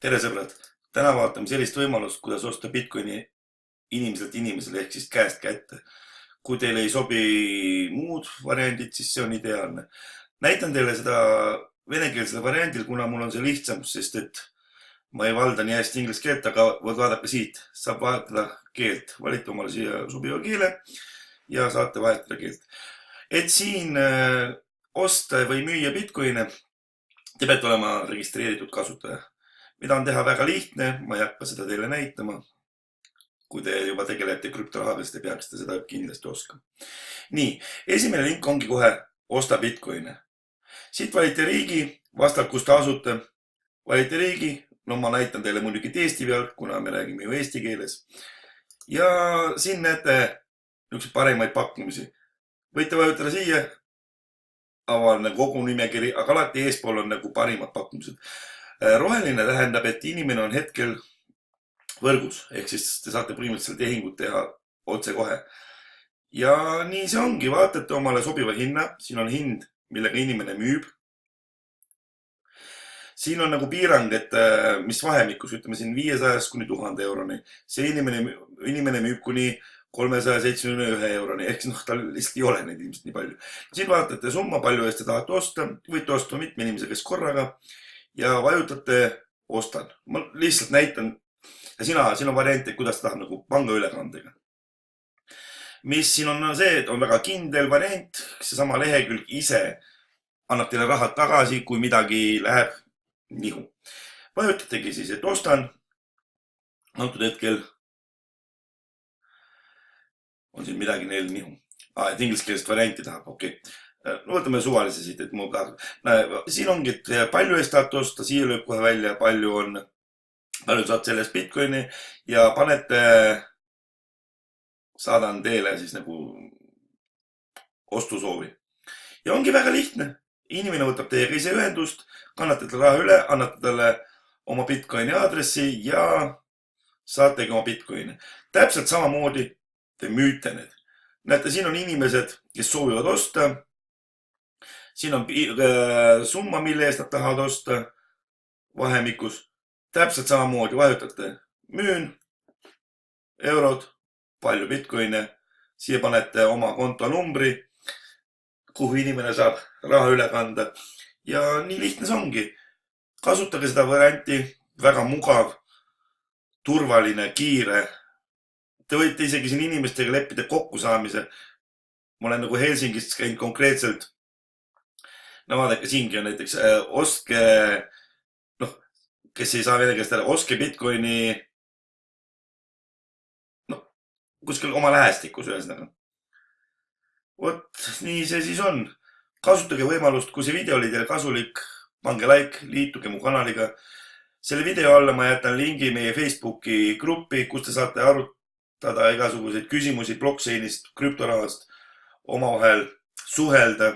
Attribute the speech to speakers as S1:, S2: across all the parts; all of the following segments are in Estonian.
S1: Tere sõbrad! Täna vaatame sellist võimalust, kuidas osta Bitcoini inimeselt inimesele ehk siis käest kätte. Kui teile ei sobi muud variandid, siis see on ideaalne. Näitan teile seda venekeelsel variandil, kuna mul on see lihtsam, sest et ma ei valda nii hästi inglise keelt, aga vaadake siit, saab vahetada keelt. Valite omale siia sobiva keele ja saate vahetada keelt. Et siin osta või müüa Bitcoine, te peate olema registreeritud kasutaja. Mida on teha väga lihtne, ma ei hakka seda teile näitama. Kui te juba tegelete krüptorahaga, siis te peaksite seda kindlasti oskama. Nii, esimene link ongi kohe osta Bitcoine. Siit valite riigi, vastavalt kus te asute. Valite riigi, no ma näitan teile muidugi Eesti pealt, kuna me räägime ju eesti keeles. Ja siin näete niisugused parimaid pakkumisi. Võite vajutada siia, avan kogu nimekiri, aga alati eespool on nagu parimad pakkumised. Roheline tähendab, et inimene on hetkel võrgus, ehk siis te saate põhimõtteliselt tehingut teha otse kohe. Ja nii see ongi, vaatate omale sobiva hinna, siin on hind, millega inimene müüb. Siin on nagu piirang, et mis vahemikus, ütleme siin 500 kuni 1000 euroni. See inimene müüb kuni 371 euroni, ehk siis tal lihtsalt ei ole neid ilmselt nii palju. Siin vaatate summa, palju eest te tahate osta, võite osta mitme inimese kes korraga. Ja vajutate ostan. Ma lihtsalt näitan, ja siin on variante, kuidas tahab nagu pangaülekandega. Mis siin on see, et on väga kindel variant, see sama lehekülg ise annab teile rahad tagasi, kui midagi läheb nihu. Vajutategi siis, et ostan. Antud hetkel on siin midagi neil nihu. Et ingliskeelest varianti tahab, okei. No võtame suvalise siit, et mul tahab. Siin ongi, et palju eest tahate osta, siia lööb kohe välja, palju saad sellest Bitcoini ja panete, saadan teile siis nagu ostusoovi. Ja ongi väga lihtne. Inimene võtab teiega ise ühendust, kannate talle raha üle, annate talle oma Bitcoini aadressi ja saategi oma Bitcoini. Täpselt samamoodi te müüte need. Näete, siin on inimesed, kes soovivad osta. Siin on summa, mille eest nad tahavad osta vahemikus. Täpselt samamoodi vajutate müün, eurod, palju Bitcoine. Siia panete oma kontonumbri, kuhu inimene saab raha üle kanda. Ja nii lihtne see ongi. Kasutage seda varianti, väga mugav, turvaline, kiire. Te võite isegi siin inimestega leppida kokkusaamise. Ma olen nagu Helsingis käinud konkreetselt. No vaadake, siingi on näiteks ostke, kes ei saa vene keelest ära, ostke Bitcoini kuskil oma lähestikus ühesõnaga. Vot nii see siis on. Kasutage võimalust, kui see video oli teile kasulik, pange like, liituge mu kanaliga. Selle video alla ma jätan lingi meie Facebooki gruppi, kus te saate arutada igasuguseid küsimusi blockchainist, krüptorahast, omavahel suhelda.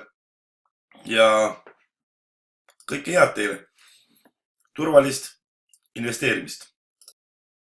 S1: Ja kõike head teile. Turvalist investeerimist.